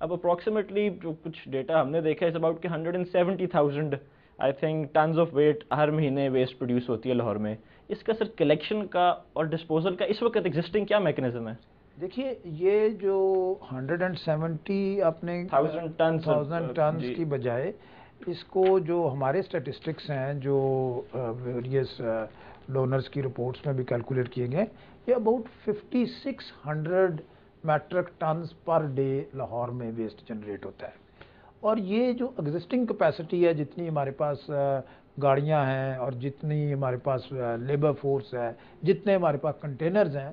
اب اپروکسیمیٹلی جو کچھ ڈیٹا ہم نے دیکھا ہے اباؤٹ کہ 170,000 I think tons of weight ہر مہینے ویسٹ پروڈیوس ہوتی ہے لاہور میں. اس کا سر کلیکشن کا اور ڈسپوزل کا اس وقت ایگزسٹنگ کیا میکنزم ہے؟ دیکھیے یہ جو 170 اپنے 1000 ٹنز کی بجائے اس کو جو ہمارے اسٹیٹسٹکس ہیں جو ویریس ڈونرز کی رپورٹس میں بھی کیلکولیٹ کیے گئے، یہ about 5600 metric tons per day Lahore میں ویسٹ جنریٹ ہوتا ہے. اور یہ جو ایگزسٹنگ کیپیسٹی ہے، جتنی ہمارے پاس گاڑیاں ہیں اور جتنی ہمارے پاس لیبر فورس ہے، جتنے ہمارے پاس کنٹینرز ہیں،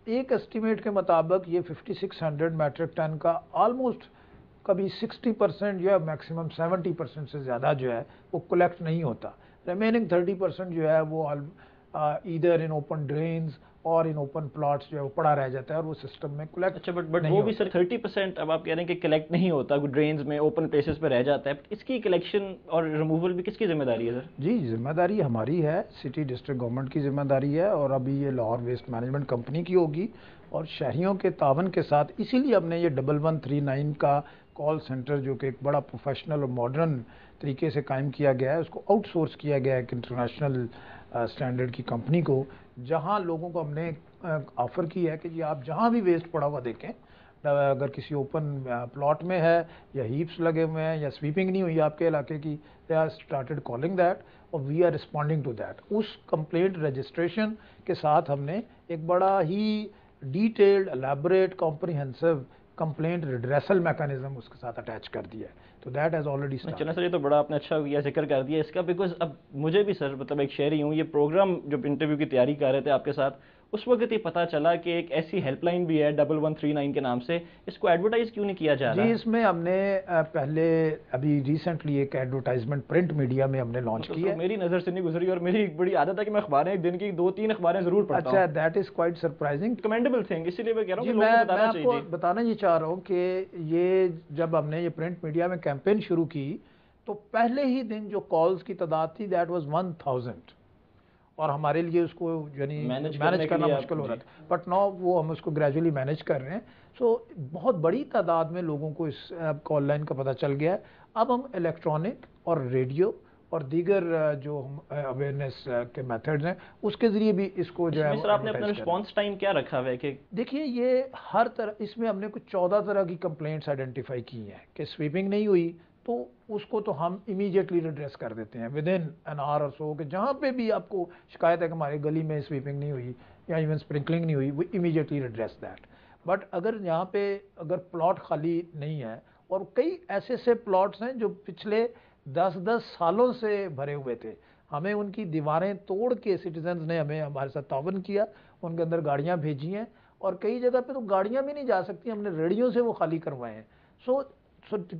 ایک اسٹیمیٹ کے مطابق یہ 5600 میٹرک ٹن کا آلموسٹ کبھی 60% یا میکسیمم 70% سے زیادہ جو ہے وہ کلیکٹ نہیں ہوتا. ریمیننگ 30% جو ہے وہ ایدر ان اوپن ڈرینز اور ان اوپن پلاٹس جو ہے وہ پڑا رہ جاتا ہے اور وہ سسٹم میں کلیکٹ. اچھا بٹ وہ بھی سر 30% اب آپ کہہ رہے ہیں کہ کلیکٹ نہیں ہوتا، ڈرینز میں اوپن پلیسز پہ رہ جاتا ہے. اس کی کلیکشن اور ریموول بھی کس کی ذمہ داری ہے سر؟ جی ذمہ داری ہماری ہے، سٹی ڈسٹرکٹ گورنمنٹ کی ذمہ داری ہے، اور ابھی یہ لاہور ویسٹ مینجمنٹ کمپنی کی ہوگی اور شہریوں کے تعاون کے ساتھ. اسی لیے ہم نے یہ 1139 کا کال سینٹر جو کہ ایک بڑا پروفیشنل اور ماڈرن طریقے سے قائم کیا گیا ہے، اس کو آؤٹ سورس کیا گیا ہے ایک انٹرنیشنل اسٹینڈرڈ کی کمپنی کو، جہاں لوگوں کو ہم نے آفر کی ہے کہ جی آپ جہاں بھی ویسٹ پڑا ہوا دیکھیں، اگر کسی اوپن پلاٹ میں ہے یا ہیپس لگے ہوئے ہیں یا سویپنگ نہیں ہوئی آپ کے علاقے کی، they are started calling that اور we are responding to that. اس کمپلینٹ رجسٹریشن کے ساتھ ہم نے ایک بڑا ہی detailed elaborate comprehensive complaint redressal mechanism اس کے ساتھ اٹیچ کر دیا ہے. تو دیٹ ہیز آلریڈی اسٹارٹڈ. چلیں سر، یہ تو بڑا آپ نے اچھا کیا ذکر کر دیا اس کا، بیکاز اب مجھے بھی سر مطلب ایک شہری ہوں، یہ پروگرام جب انٹرویو کی تیاری کر رہے تھے آپ کے ساتھ، اس وقت یہ پتہ چلا کہ ایک ایسی ہیلپ لائن بھی ہے 1139 کے نام سے. اس کو ایڈورٹائز کیوں نہیں کیا جا رہا؟ جی اس میں ہم نے پہلے ابھی ریسنٹلی ایک ایڈورٹائزمنٹ پرنٹ میڈیا میں ہم نے لانچ کی ہے. میری نظر سے نہیں گزری اور میری ایک بڑی عادت ہے کہ میں اخباریں ایک دن کی 2-3 اخباریں ضرور پڑھتا ہوں. اچھا that is quite surprising, commendable thing. اسی لیے میں کہہ رہا ہوں کہ میں لوگوں کو بتانا آپ چاہیے. کو بتانا یہ چاہ رہا ہوں کہ یہ جب ہم نے یہ پرنٹ میڈیا میں کیمپین شروع کی تو پہلے ہی دن جو کالز کی تعداد تھی دیٹ واز 1000، اور ہمارے لیے اس کو یعنی مینیج کرنا مشکل ہو رہا تھا. بٹ ناؤ وہ ہم اس کو گریجولی مینیج کر رہے ہیں. سو بہت بڑی تعداد میں لوگوں کو اس کال لائن کا پتہ چل گیا ہے. اب ہم الیکٹرانک اور ریڈیو اور دیگر جو اویئرنیس کے میتھڈز ہیں اس کے ذریعے بھی اس کو جو ہے سر آپ نے اپنا رسپانس ٹائم کیا رکھا ہوا ہے کہ دیکھیے یہ ہر طرح، اس میں ہم نے کچھ 14 طرح کی کمپلینٹس آئیڈینٹیفائی کی ہیں کہ سویپنگ نہیں ہوئی تو اس کو تو ہم امیجیٹلی ریڈریس کر دیتے ہیں ود ان این آور اور سو، کہ جہاں پہ بھی آپ کو شکایت ہے کہ ہماری گلی میں سویپنگ نہیں ہوئی یا ایون اسپرنکلنگ نہیں ہوئی، وہ امیجیٹلی ریڈریس دیٹ. بٹ اگر یہاں پہ اگر پلاٹ خالی نہیں ہے، اور کئی ایسے پلاٹس ہیں جو پچھلے 10 سالوں سے بھرے ہوئے تھے، ہمیں ان کی دیواریں توڑ کے سٹیزنز نے ہمارے ساتھ تعاون کیا، ان کے اندر گاڑیاں بھیجی ہیں، اور کئی جگہ پہ تو گاڑیاں بھی نہیں جا سکتی، ہم نے ریڑیوں سے وہ خالی کروائے ہیں. So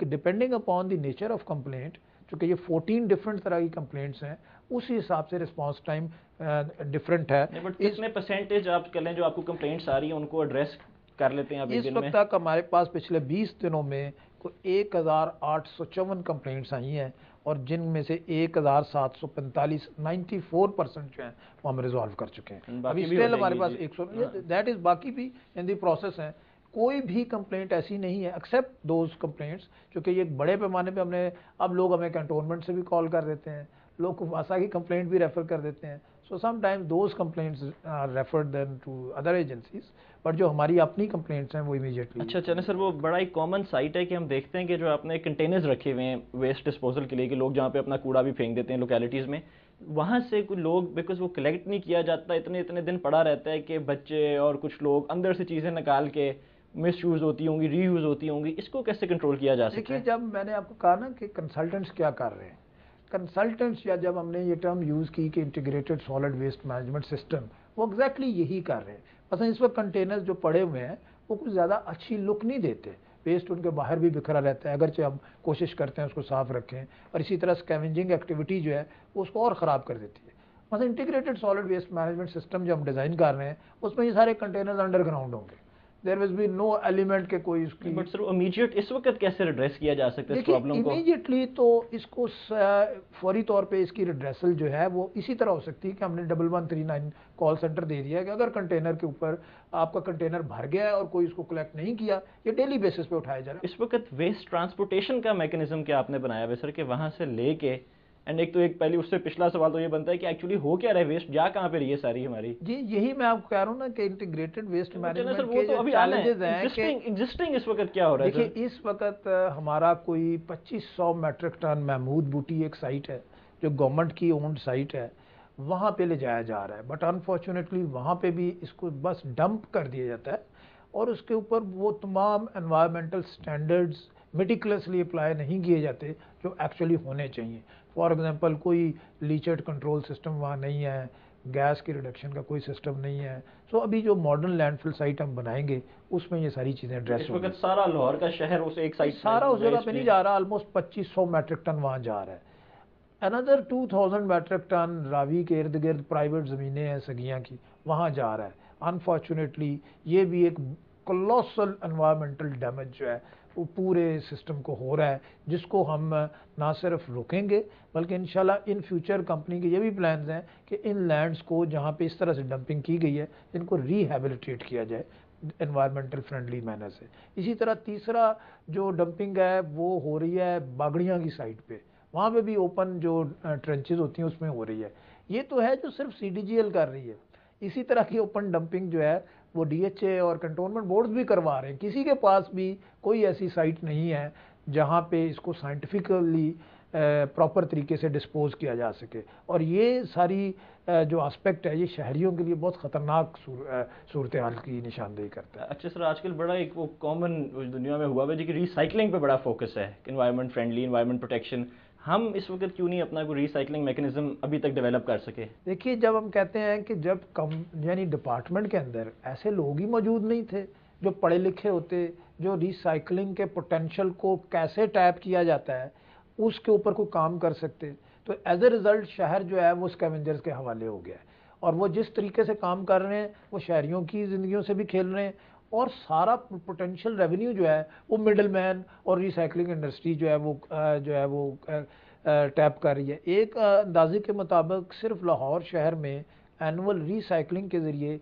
depending upon the nature of complaint, چونکہ یہ 14 ڈفرینٹ طرح کی کمپلینٹس ہیں، اسی حساب سے رسپانس ٹائم ڈفرینٹ ہے. بٹ کتنے پرسنٹیج آپ کر لیں جو آپ کو کمپلینٹس آ رہی ہیں ان کو ایڈریس کر لیتے ہیں اس وقت تک ہمارے پاس پچھلے 20 دنوں میں کوئی 1854 کمپلینٹس آئی ہیں، اور جن میں سے 1745 94% جو ہیں وہ ہم ریزالو کر چکے ہیں. ابھی اسٹل ہمارے پاس 100 دیٹ از باقی بھی ان دی پروسیس ہیں. کوئی بھی کمپلینٹ ایسی نہیں ہے ایکسیپٹ دوز کمپلینٹس، چونکہ یہ ایک بڑے پیمانے پہ ہم نے، اب لوگ ہمیں کنٹونمنٹ سے بھی کال کر دیتے ہیں، لوگ کفاسا کی کمپلینٹ بھی ریفر کر دیتے ہیں. So sometime those complaints are referred then to other agencies, but جو ہماری اپنی کمپلینٹس ہیں وہ امیجیٹلی. اچھا چلیں سر، وہ بڑا ایک کامن سائٹ ہے کہ ہم دیکھتے ہیں کہ جو آپ نے کنٹینرز رکھے ہوئے ہیں ویسٹ ڈسپوزل کے لیے، کہ لوگ جہاں پہ اپنا کوڑا بھی پھینک دیتے ہیں لوکیلٹیز میں، وہاں سے کچھ لوگ بیکاز وہ کلیکٹ نہیں کیا جاتا، اتنے دن پڑا رہتا ہے کہ بچے اور کچھ لوگ اندر سے چیزیں نکال کے مس یوز ہوتی ہوں گی، ری یوز ہوتی ہوں گی. اس کو کیسے کنٹرول کیا جا سکتا ہے؟ دیکھیے جب میں نے آپ کو کہا نا کہ کنسلٹنٹس کیا کر رہے ہیں، کنسلٹنٹس یا جب ہم نے یہ ٹرم یوز کی کہ integrated solid waste management system, وہ ایگزیکٹلی یہی کر رہے ہیں. مثلا اس وقت کنٹینرز جو پڑے ہوئے ہیں وہ کچھ زیادہ اچھی لک نہیں دیتے، ویسٹ ان کے باہر بھی بکھرا رہتا ہے، اگرچہ ہم کوشش کرتے ہیں اس کو صاف رکھیں، اور اسی طرح اسکیونجنگ ایکٹیویٹی جو ہے وہ اس کو اور خراب کر دیتی ہے. مثلا integrated solid waste management system جو ہم ڈیزائن کر رہے ہیں اس میں یہ سارے کنٹینرز انڈر گراؤنڈ ہوں گے، there will be no element کہ کوئی اس کی. بٹ سر امیڈیٹ اس وقت کیسے ریڈریس کیا جا سکتا ہے اس پرابلم کو؟ امیڈیٹلی تو اس کو فوری طور پہ اس کی ریڈریسل جو ہے وہ اسی طرح ہو سکتی ہے کہ ہم نے 1139 کال سینٹر دے دیا ہے کہ اگر کنٹینر کے اوپر آپ کا کنٹینر بھر گیا ہے اور کوئی اس کو کلیکٹ نہیں کیا، یہ ڈیلی بیسس پہ اٹھایا جا رہا ہے. اس وقت ویسٹ ٹرانسپورٹیشن کا میکینزم کیا آپ نے بنایا ہے سر کہ وہاں سے لے کے اینڈ ایک تو ایک پہلے اس سے پچھلا سوال تو یہ بنتا ہے کہ ایکچولی ہو کیا رہا ہے ویسٹ جا کہاں پہ رہی ہے ساری ہماری؟ جی یہی میں آپ کو کہہ رہا ہوں نا کہ انٹیگریٹڈ ویسٹ مینجمنٹ کے جو چیلنجز ہیں کہ ایگزسٹنگ اس وقت کیا ہو رہا ہے؟ دیکھیے اس وقت ہمارا کوئی 2500 میٹرک ٹن محمود بوٹی ایک سائٹ ہے جو گورنمنٹ کی اونڈ سائٹ ہے، وہاں پہ لے جایا جا رہا ہے. بٹ انفارچونیٹلی وہاں پہ بھی اس کو بس ڈمپ کر دیا جاتا ہے اور اس کے اوپر وہ تمام انوائرمنٹل سٹینڈرڈز میٹیکولسلی اپلائی نہیں کیے جاتے جو ایکچولی ہونے چاہیے. فار ایگزامپل کوئی لیچڈ کنٹرول سسٹم وہاں نہیں ہے، گیس کی ریڈکشن کا کوئی سسٹم نہیں ہے. سو ابھی جو ماڈرن لینڈ فل سائٹ ہم بنائیں گے اس میں یہ ساری چیزیں ایڈریس ہوں گی. اس وقت سارا لاہور کا شہر اس ایک سائٹ سارا اس جگہ پہ نہیں جا رہا، آلموسٹ 2500 میٹرک ٹن وہاں جا رہا ہے. اندر 2000 میٹرک ٹن راوی کے ارد گرد پرائیویٹ زمینیں ہیں سگیاں کی، وہاں جا رہا ہے. انفارچونیٹلی یہ بھی ایک کولوسل انوائرمنٹل ڈیمیج جو ہے وہ پورے سسٹم کو ہو رہا ہے، جس کو ہم نہ صرف روکیں گے بلکہ انشاءاللہ ان فیوچر کمپنی کے یہ بھی پلانز ہیں کہ ان لینڈز کو جہاں پہ اس طرح سے ڈمپنگ کی گئی ہے ان کو ری ہیبلیٹیٹ کیا جائے انوائرمنٹل فرینڈلی مینر سے. اسی طرح تیسرا جو ڈمپنگ ہے وہ ہو رہی ہے باگڑیاں کی سائٹ پہ، وہاں پہ بھی اوپن جو ٹرنچز ہوتی ہیں اس میں ہو رہی ہے. یہ تو ہے جو صرف سی ڈی جی ایل کر رہی ہے. اسی طرح کی اوپن ڈمپنگ جو ہے وہ ڈی ایچ اے اور کنٹونمنٹ بورڈز بھی کروا رہے ہیں. کسی کے پاس بھی کوئی ایسی سائٹ نہیں ہے جہاں پہ اس کو سائنٹیفکلی پراپر طریقے سے ڈسپوز کیا جا سکے. اور یہ ساری جو آسپیکٹ ہے یہ شہریوں کے لیے بہت خطرناک صورتحال کی نشاندہی کرتا ہے. اچھا سر، آج کل بڑا ایک وہ کامن دنیا میں ہوا ہے جی کہ ریسائکلنگ پہ بڑا فوکس ہے، انوائرمنٹ فرینڈلی، انوائرمنٹ پروٹیکشن. ہم اس وقت کیوں نہیں اپنا کوئی ریسائکلنگ میکینزم ابھی تک ڈیولپ کر سکے؟ دیکھیے جب ہم کہتے ہیں کہ جب یعنی ڈپارٹمنٹ کے اندر ایسے لوگ ہی موجود نہیں تھے جو پڑھے لکھے ہوتے، جو ریسائکلنگ کے پوٹینشیل کو کیسے ٹیپ کیا جاتا ہے اس کے اوپر کوئی کام کر سکتے، تو ایز اے ریزلٹ شہر جو ہے وہ اسکیونجرز کے حوالے ہو گیا ہے. اور وہ جس طریقے سے کام کر رہے ہیں وہ شہریوں کی زندگیوں سے بھی کھیل رہے ہیں، اور سارا پوٹینشیل ریونیو جو ہے وہ مڈل مین اور ریسائکلنگ انڈسٹری جو ہے وہ ٹیپ کر رہی ہے. ایک اندازے کے مطابق صرف لاہور شہر میں اینول ریسائکلنگ کے ذریعے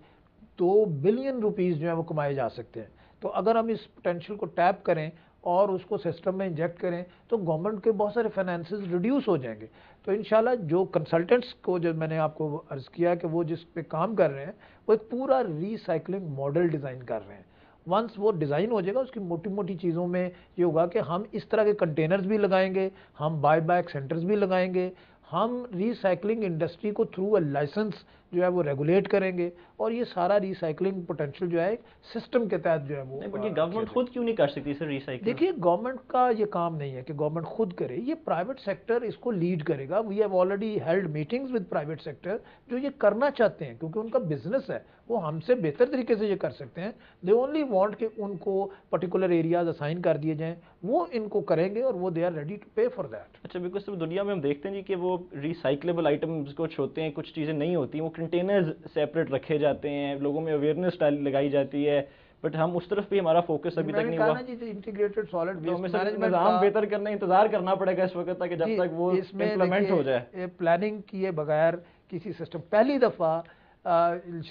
2 بلین روپیز جو ہیں وہ کمائے جا سکتے ہیں. تو اگر ہم اس پوٹینشیل کو ٹیپ کریں اور اس کو سسٹم میں انجیکٹ کریں تو گورنمنٹ کے بہت سارے فائنینسز ریڈیوس ہو جائیں گے. تو انشاءاللہ جو کنسلٹنٹس کو جب میں نے آپ کو عرض کیا کہ وہ جس پہ کام کر رہے ہیں وہ ایک پورا ریسائکلنگ ماڈل ڈیزائن کر رہے ہیں. ونس وہ ڈیزائن ہو جائے گا اس کی موٹی موٹی چیزوں میں یہ ہوگا کہ ہم اس طرح کے کنٹینرز بھی لگائیں گے، ہم بائی بیک سینٹرز بھی لگائیں گے، ہم ریسائکلنگ انڈسٹری کو تھرو اے لائسنس جو ہے وہ ریگولیٹ کریں گے، اور یہ سارا ریسائکلنگ پوٹینشیل جو ہے سسٹم کے تحت جو ہے وہ. بٹ یہ گورنمنٹ خود کیوں نہیں کر سکتی سر ریسائکلنگ؟ دیکھیے گورنمنٹ کا یہ کام نہیں ہے کہ گورنمنٹ خود کرے، یہ پرائیویٹ سیکٹر اس کو لیڈ کرے گا. We have already held meetings with private sector جو یہ کرنا چاہتے ہیں کیونکہ ان کا بزنس ہے، وہ ہم سے بہتر طریقے سے یہ کر سکتے ہیں. دے اونلی وانٹ کہ ان کو پرٹیکولر ایریاز اسائن کر دیے جائیں، وہ ان کو کریں گے اور وہ they are ready to pay for that. اچھا بیکاز دنیا میں ہم دیکھتے ہیں جی کہ وہ ریسائکلیبل آئٹمز کچھ ہوتے ہیں، کچھ چیزیں نہیں ہوتی، وہ کنٹینرز سیپریٹ رکھے جاتے ہیں، لوگوں میں اویئرنیس لگائی جاتی ہے، بٹ ہم اس طرف بھی ہمارا فوکس ابھی تک نہیں ہوا. انٹیگریٹڈ سالڈ ویسٹ مینجمنٹ نظام بہتر کرنا انتظار کرنا پڑے گا اس وقت تک جب تک وہ امپلیمنٹ ہو جائے. پلاننگ کیے بغیر کسی سسٹم، پہلی دفعہ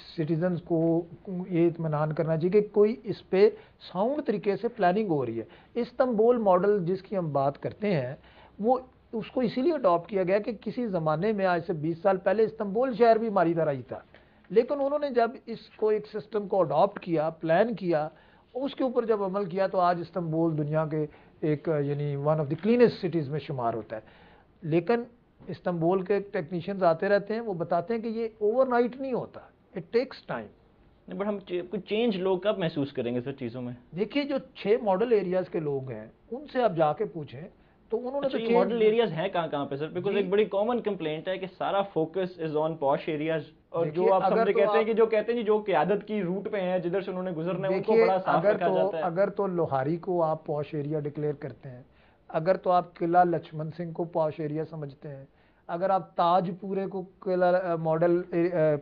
سٹیزنز کو یہ اطمینان کرنا چاہیے کہ کوئی اس پہ ساؤنڈ طریقے سے پلاننگ ہو رہی ہے. استنبول ماڈل جس کی ہم بات کرتے ہیں وہ اس کو اسی لیے اڈاپٹ کیا گیا کہ کسی زمانے میں آج سے 20 سال پہلے استنبول شہر بھی ہماری طرح ہی تھا، لیکن انہوں نے جب اس کو ایک سسٹم کو اڈاپٹ کیا، پلان کیا، اس کے اوپر جب عمل کیا تو آج استنبول دنیا کے ایک یعنی ون آف دی کلینسٹ سٹیز میں شمار ہوتا ہے. لیکن استنبول کے ٹیکنیشینز آتے رہتے ہیں، وہ بتاتے ہیں کہ یہ اوور نائٹ نہیں ہوتا، اٹ ٹیکس ٹائم. بٹ ہم کوئی چینج لوگ کب محسوس کریں گے سر چیزوں میں؟ دیکھیے جو 6 ماڈل ایریاز کے لوگ ہیں ان سے آپ جا کے پوچھیں تو انہوں نے تو ماڈل ایریاز ہیں کہاں پہ سر؟ بیکاز ایک بڑی کامن کمپلینٹ ہے کہ سارا فوکس از آن پاش ایریاز، اور جو آپ سمجھے کہتے ہیں کہ جو کہتے ہیں جو قیادت کی روٹ پہ ہیں جدھر سے انہوں نے گزرنا ہے ان کو بڑا صاف رکھا جاتا ہے. اگر تو لوہاری کو آپ پاش ایریا ڈکلیئر کرتے ہیں، اگر تو آپ قلعہ لچمن سنگھ کو پاش ایریا سمجھتے ہیں، اگر آپ تاج پورے کو ماڈل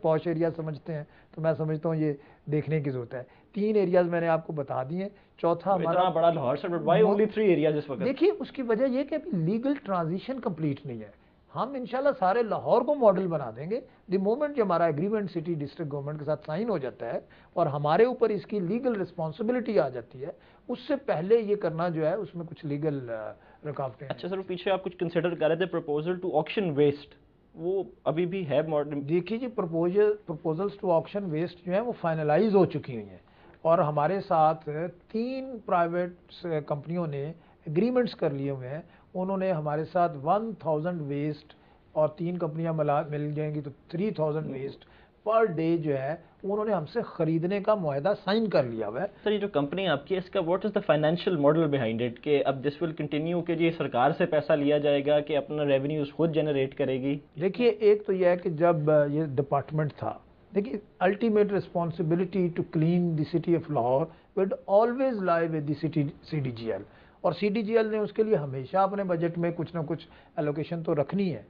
پوش ایریا سمجھتے ہیں تو میں سمجھتا ہوں یہ دیکھنے کی ضرورت ہے. 3 ایریاز میں نے آپ کو بتا دیے. چوتھا ہمارا بڑا لاہور سر, why only 3 areas اس وقت؟ دیکھیے اس کی وجہ یہ کہ ابھی لیگل ٹرانزیشن کمپلیٹ نہیں ہے. ہم انشاءاللہ سارے لاہور کو ماڈل بنا دیں گے دی مومنٹ جو ہمارا ایگریمنٹ سٹی ڈسٹرکٹ گورنمنٹ کے ساتھ سائن ہو جاتا ہے اور ہمارے اوپر اس کی لیگل رسپانسبلٹی آ جاتی ہے. اس سے پہلے یہ کرنا جو ہے اس میں کچھ لیگل رکاوٹیں. اچھا سر, پیچھے آپ کچھ کنسیڈر کر رہے تھے پروپوزل ٹو آکشن ویسٹ, وہ ابھی بھی ہے ماڈل؟ دیکھیے جی پروپوزلز ٹو آکشن ویسٹ جو ہیں وہ فائنلائز ہو چکی ہوئی ہیں اور ہمارے ساتھ 3 پرائیویٹ کمپنیوں نے ایگریمنٹس کر لیے ہوئے ہیں. انہوں نے ہمارے ساتھ 1000 ویسٹ اور 3 کمپنیاں مل جائیں گی تو 3000 ویسٹ پر ڈے جو ہے انہوں نے ہم سے خریدنے کا معاہدہ سائن کر لیا ہوا ہے. سر یہ جو کمپنی آپ کی ہے اس کا what is the financial model behind it, کہ اب دس ول کنٹینیو کہ جی سرکار سے پیسہ لیا جائے گا کہ اپنا ریونیوز خود جنریٹ کرے گی؟ دیکھیے ایک تو یہ ہے کہ جب یہ ڈپارٹمنٹ تھا, دیکھیے ultimate responsibility to clean the city of Lahore would always lie with the C D G L, اور سی ڈی جی ایل نے اس کے لیے ہمیشہ اپنے بجٹ میں کچھ نہ کچھ ایلوکیشن تو رکھنی ہے,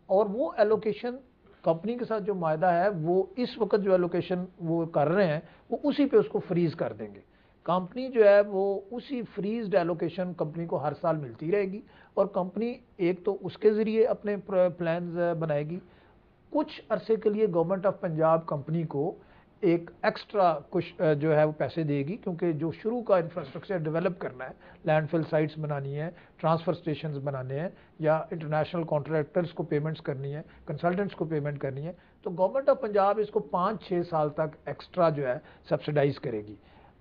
اور وہ ایلوکیشن کمپنی کے ساتھ جو معاہدہ ہے وہ اس وقت جو ایلوکیشن وہ کر رہے ہیں وہ اسی پہ اس کو فریز کر دیں گے. کمپنی جو ہے وہ اسی فریزڈ ایلوکیشن کمپنی کو ہر سال ملتی رہے گی, اور کمپنی ایک تو اس کے ذریعے اپنے پلانز بنائے گی. کچھ عرصے کے لیے گورنمنٹ آف پنجاب کمپنی کو ایک ایکسٹرا کچھ جو ہے وہ پیسے دے گی, کیونکہ جو شروع کا انفراسٹرکچر ڈیولپ کرنا ہے, لینڈ فل سائٹس بنانی ہے, ٹرانسفر اسٹیشنز بنانے ہیں, یا انٹرنیشنل کانٹریکٹرز کو پیمنٹس کرنی ہے, کنسلٹنٹس کو پیمنٹ کرنی ہے, تو گورنمنٹ آف پنجاب اس کو 5-6 سال تک ایکسٹرا جو ہے سبسیڈائز کرے گی.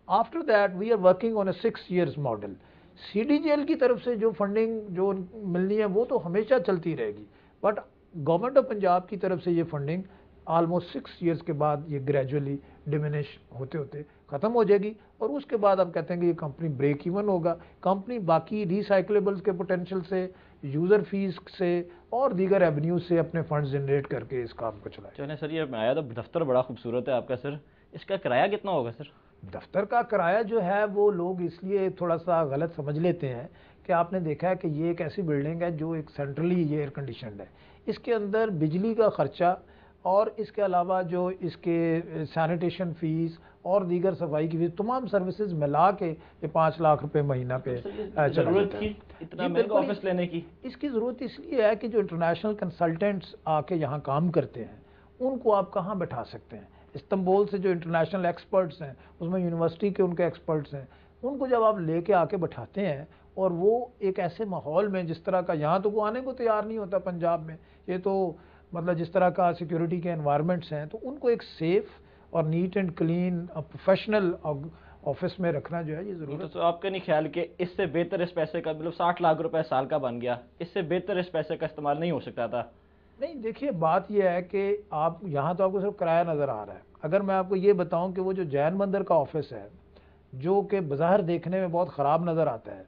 After that we are working on a 6 years model. C D G L کی طرف سے جو فنڈنگ جو ملنی ہے وہ تو ہمیشہ چلتی رہے گی, بٹ گورنمنٹ آف پنجاب کی طرف سے یہ فنڈنگ آلموسٹ 6 years کے بعد یہ گریجولی ڈیمینش ہوتے ہوتے ختم ہو جائے گی, اور اس کے بعد آپ کہتے ہیں کہ یہ کمپنی بریک ایون ہوگا. کمپنی باقی ریسائکلیبلز کے پوٹینشیل سے, یوزر فیس سے اور دیگر ایونیوز سے اپنے فنڈز جنریٹ کر کے اس کام کو چلائے. چلیں سر, یہ میں آیا تو دفتر بڑا خوبصورت ہے آپ کا سر, اس کا کرایہ کتنا ہوگا سر؟ دفتر کا کرایہ جو ہے وہ لوگ اس لیے تھوڑا سا غلط سمجھ لیتے ہیں کہ آپ نے دیکھا ہے کہ یہ ایک ایسی بلڈنگ ہے جو ایک سینٹرلی یہ ایئر کنڈیشنڈ ہے. اس کے اندر بجلی کا خرچہ اور اس کے علاوہ جو اس کے سینیٹیشن فیس اور دیگر صفائی کی فیس, تمام سروسز ملا کے یہ 5 لاکھ روپے مہینہ پہ ضرورت تھی اتنا مہنگا آفس لینے کی؟ اس کی ضرورت اس لیے ہے کہ جو انٹرنیشنل کنسلٹنٹس آ کے یہاں کام کرتے ہیں ان کو آپ کہاں بٹھا سکتے ہیں. استنبول سے جو انٹرنیشنل ایکسپرٹس ہیں, اس میں یونیورسٹی کے ان کے ایکسپرٹس ہیں, ان کو جب آپ لے کے آ کے بٹھاتے ہیں اور وہ ایک ایسے ماحول میں جس طرح کا یہاں تو وہ آنے کو تیار نہیں ہوتا پنجاب میں, یہ تو مطلب جس طرح کا سیکیورٹی کے انوائرمنٹس ہیں, تو ان کو ایک سیف اور neat and clean professional office میں رکھنا جو ہے یہ ضرورت. تو آپ کا نہیں خیال کہ اس سے بہتر اس پیسے کا, مطلب 60 لاکھ روپے سال کا بن گیا, اس سے بہتر اس پیسے کا استعمال نہیں ہو سکتا تھا؟ نہیں دیکھیے بات یہ ہے کہ آپ یہاں تو آپ کو صرف کرایہ نظر آ رہا ہے. اگر میں آپ کو یہ بتاؤں کہ وہ جو جین مندر کا آفس ہے جو کہ بظاہر دیکھنے میں بہت خراب نظر آتا ہے,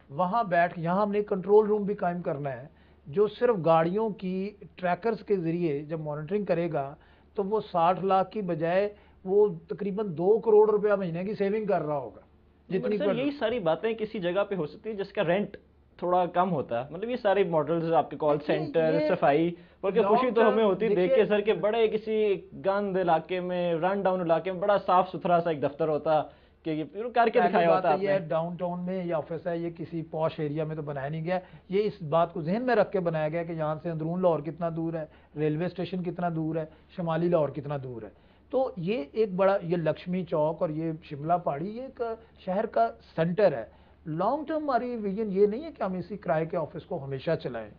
وہاں بیٹھ یہاں ہم نے ایک کنٹرول روم بھی قائم کرنا ہے جو صرف گاڑیوں کی ٹریکرز کے ذریعے جب مانیٹرنگ کرے گا تو وہ 60 لاکھ کی بجائے وہ تقریباً 2 کروڑ روپیہ مہینے کی سیونگ کر رہا ہوگا. جتنی یہی ساری باتیں کسی جگہ پہ ہو سکتی ہیں جس کا رینٹ تھوڑا کم ہوتا ہے, مطلب یہ سارے ماڈلز آپ کے کال سینٹر, صفائی, بلکہ خوشی تو ہمیں ہوتی دیکھ کے سر کہ بڑے کسی گند علاقے میں, رن ڈاؤن علاقے میں بڑا صاف ستھرا سا ایک دفتر ہوتا کہ یہ کر کے دکھایا ہوتا. یہ ڈاؤن ٹاؤن میں یہ آفس ہے, یہ کسی پوش ایریا میں تو بنایا نہیں گیا, یہ اس بات کو ذہن میں رکھ کے بنایا گیا کہ یہاں سے اندرون لاہور کتنا دور ہے, ریلوے اسٹیشن کتنا دور ہے, شمالی لاہور کتنا دور ہے. تو یہ ایک بڑا, یہ لکشمی چوک اور یہ شملہ پہاڑی یہ ایک شہر کا سینٹر ہے. لانگ ٹرم ہماری ویژن یہ نہیں ہے کہ ہم اسی کرائے کے آفس کو ہمیشہ چلائیں.